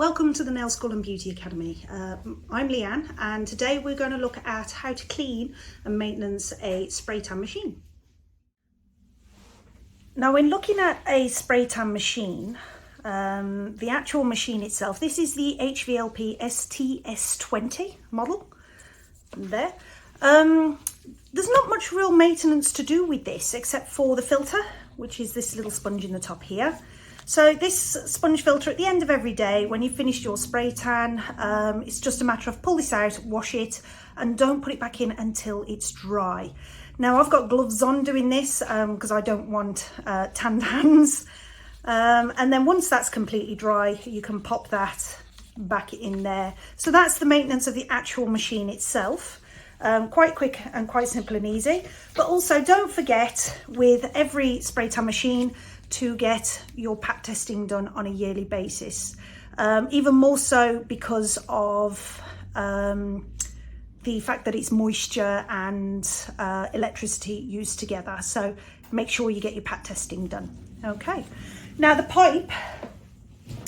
Welcome to the Nailschool and Beauty Academy. I'm Leanne, and today we're going to look at how to clean and maintenance a spray tan machine. Now, when looking at a spray tan machine, the actual machine itself, this is the HVLP STS20 model. There. There's not much real maintenance to do with this except for the filter, which is this little sponge in the top here. So this sponge filter, at the end of every day when you've finished your spray tan, it's just a matter of pull this out, wash it, and don't put it back in until it's dry. Now I've got gloves on doing this because I don't want tanned hands. And then once that's completely dry, you can pop that back in there. So that's the maintenance of the actual machine itself. Quite quick and quite simple and easy. But also don't forget, with every spray tan machine, to get your pat testing done on a yearly basis. Even more so because of the fact that it's moisture and electricity used together. So make sure you get your pat testing done. Okay. Now the pipe,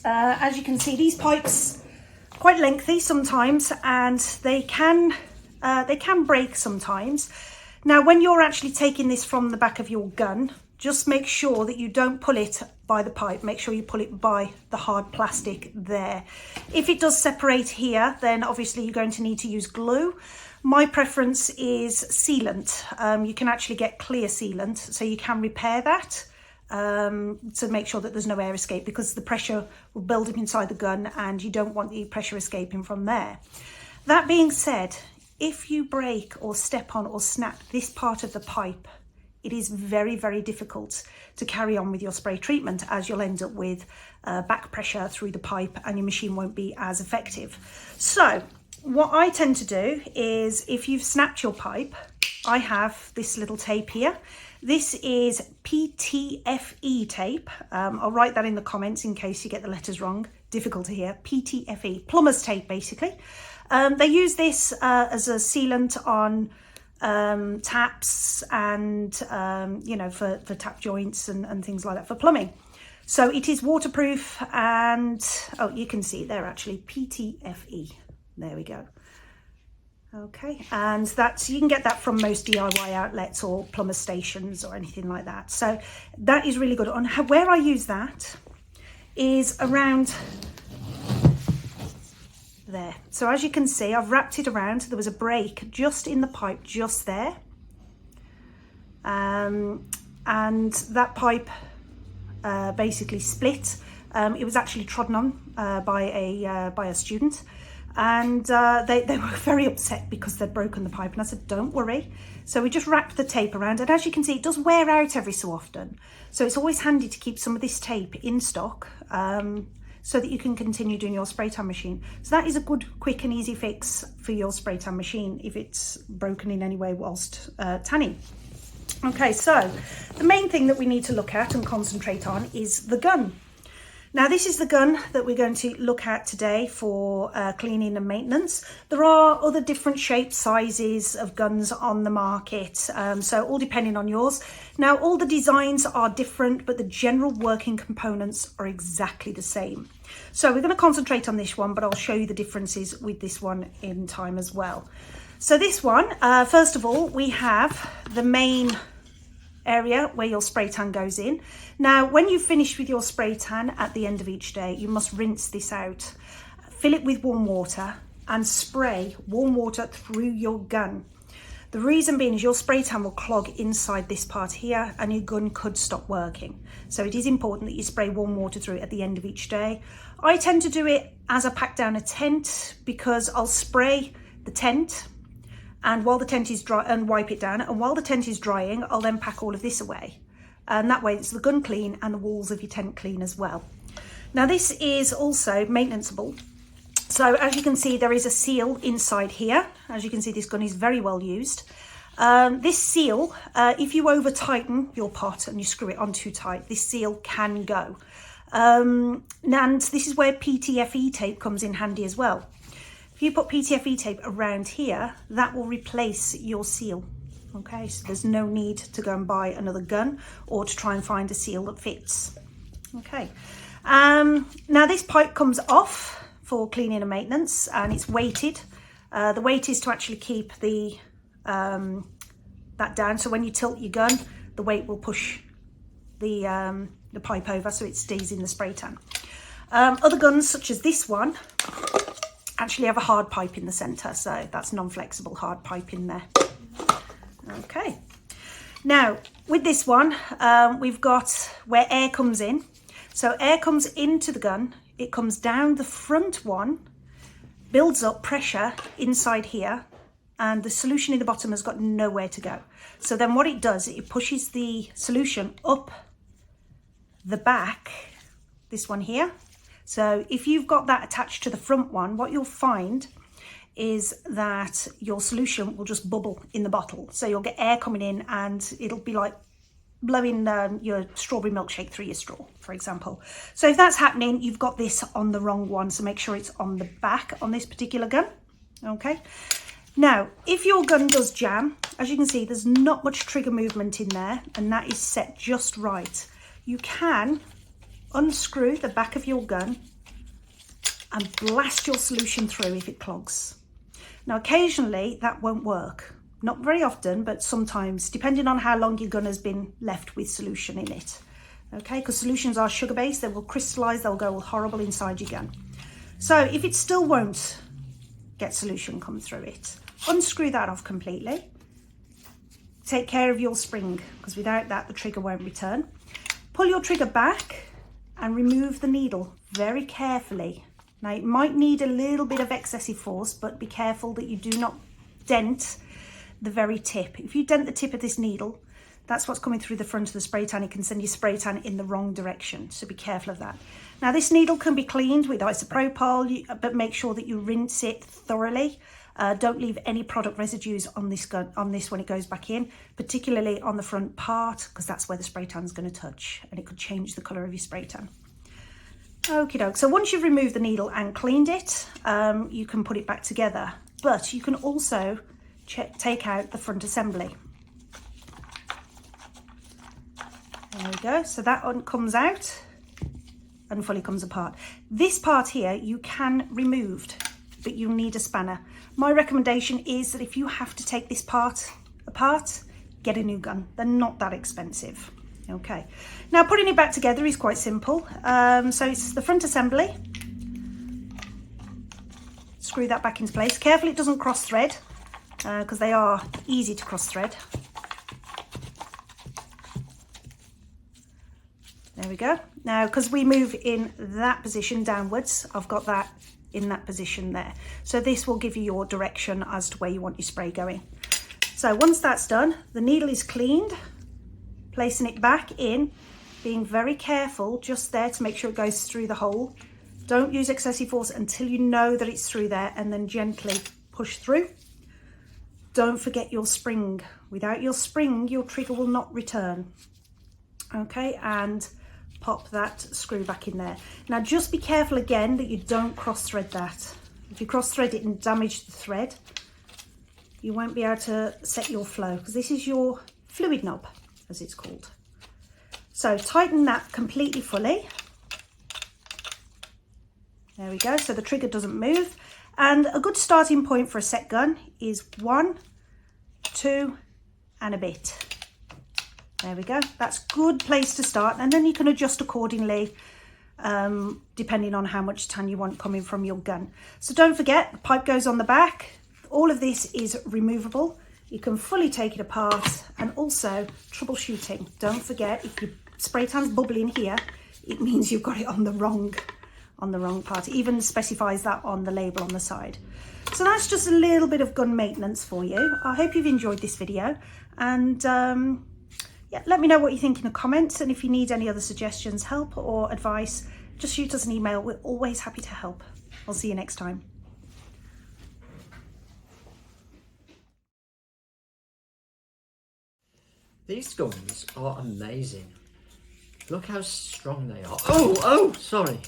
as you can see, these pipes quite lengthy sometimes, and they can break sometimes. Now when you're actually taking this from the back of your gun, just make sure that you don't pull it by the pipe. Make sure you pull it by the hard plastic there. If it does separate here, then obviously you're going to need to use glue. My preference is sealant. You can actually get clear sealant, so you can repair that to make sure that there's no air escape, because the pressure will build up inside the gun and you don't want the pressure escaping from there. That being said, if you break or step on or snap this part of the pipe, it is very, very difficult to carry on with your spray treatment, as you'll end up with back pressure through the pipe and your machine won't be as effective. So what I tend to do is, if you've snapped your pipe, I have this little tape here. This is Ptfe tape. I'll write that in the comments in case you get the letters wrong. Difficult to hear. Ptfe, Plumbers tape basically. They use this as a sealant on taps and you know, for tap joints and things like that for plumbing. So it is waterproof, and oh, you can see there actually, Ptfe. There we go. Okay, and that's, you can get that from most DIY outlets or plumber stations or anything like that. So that is really good. On where I use that is around there. So as you can see, I've wrapped it around. There was a break just in the pipe just there, and that pipe basically split. It was actually trodden on by a student, and they were very upset because they'd broken the pipe, and I said, don't worry. So we just wrapped the tape around, and as you can see, it does wear out every so often, so it's always handy to keep some of this tape in stock, so that you can continue doing your spray tan machine. So that is a good, quick and easy fix for your spray tan machine if it's broken in any way whilst tanning. Okay, so the main thing that we need to look at and concentrate on is the gun. Now this is the gun that we're going to look at today for cleaning and maintenance. There are other different shapes, sizes of guns on the market, so all depending on yours. Now all the designs are different, but the general working components are exactly the same. So we're going to concentrate on this one, but I'll show you the differences with this one in time as well. So this one, first of all, we have the main area where your spray tan goes in. Now when you've finished with your spray tan at the end of each day, you must rinse this out, fill it with warm water and spray warm water through your gun. The reason being is your spray tan will clog inside this part here and your gun could stop working. So it is important that you spray warm water through it at the end of each day. I tend to do it as I pack down a tent, because I'll spray the tent and while the tent is dry, and wipe it down, and while the tent is drying, I'll then pack all of this away. And that way it's the gun clean and the walls of your tent clean as well. Now this is also maintenanceable. So as you can see, there is a seal inside here. As you can see, this gun is very well used. This seal, if you over tighten your pot and you screw it on too tight, this seal can go. And this is where Ptfe tape comes in handy as well. If you put Ptfe tape around here, that will replace your seal. Okay, so there's no need to go and buy another gun or to try and find a seal that fits. Okay, Now this pipe comes off for cleaning and maintenance, and it's weighted. The weight is to actually keep the that down, so when you tilt your gun, the weight will push the pipe over so it stays in the spray tan. Other guns, such as this one, actually have a hard pipe in the center, so that's non-flexible hard pipe in there. Okay, now with this one, we've got where air comes in. So air comes into the gun, it comes down the front one, builds up pressure inside here, and the solution in the bottom has got nowhere to go. So then what it does, it pushes the solution up the back, this one here. So if you've got that attached to the front one, what you'll find is that your solution will just bubble in the bottle. So you'll get air coming in and it'll be like blowing your strawberry milkshake through your straw, for example. So if that's happening, you've got this on the wrong one. So make sure it's on the back on this particular gun. Okay. Now, if your gun does jam, as you can see, there's not much trigger movement in there, and that is set just right. You can unscrew the back of your gun and blast your solution through if it clogs. Now, occasionally that won't work. Not very often, but sometimes, depending on how long your gun has been left with solution in it. Okay, because solutions are sugar-based, they will crystallize, they'll go horrible inside your gun. So if it still won't get solution come through it, unscrew that off completely. Take care of your spring, because without that, the trigger won't return. Pull your trigger back and remove the needle very carefully. Now, it might need a little bit of excessive force, but be careful that you do not dent the very tip. If you dent the tip of this needle, that's what's coming through the front of the spray tan. It can send your spray tan in the wrong direction, so be careful of that. Now, this needle can be cleaned with isopropyl, but make sure that you rinse it thoroughly. Don't leave any product residues on this gun, on this when it goes back in, particularly on the front part, because that's where the spray tan is going to touch, and it could change the colour of your spray tan. Okie doke. So once you've removed the needle and cleaned it, you can put it back together, but you can also take out the front assembly. There we go. So that one comes out and fully comes apart. This part here you can remove, but you'll need a spanner. My recommendation is that if you have to take this part apart, get a new gun. They're not that expensive. Okay. Now putting it back together is quite simple. So it's the front assembly. Screw that back into place. Careful it doesn't cross thread, because they are easy to cross thread. There we go. Now, because we move in that position downwards, I've got that in that position there. So this will give you your direction as to where you want your spray going. So once that's done, the needle is cleaned, placing it back in, being very careful just there to make sure it goes through the hole. Don't use excessive force until you know that it's through there, and then gently push through. Don't forget your spring. Without your spring, your trigger will not return. Okay, and pop that screw back in there. Now just be careful again that you don't cross thread that. If you cross thread it and damage the thread, you won't be able to set your flow, because this is your fluid knob, as it's called. So tighten that completely fully. There we go, so the trigger doesn't move. And a good starting point for a set gun is 1, 2 and a bit. There we go, that's a good place to start, and then you can adjust accordingly depending on how much tan you want coming from your gun. So don't forget, the pipe goes on the back. All of this is removable. You can fully take it apart, and also troubleshooting. Don't forget, if your spray tan's bubbling here, it means you've got it on the wrong part. It even specifies that on the label on the side. So that's just a little bit of gun maintenance for you. I hope you've enjoyed this video, and yeah, let me know what you think in the comments, and if you need any other suggestions, help or advice, just shoot us an email. We're always happy to help. I'll see you next time. These guns are amazing. Look how strong they are. Oh, sorry.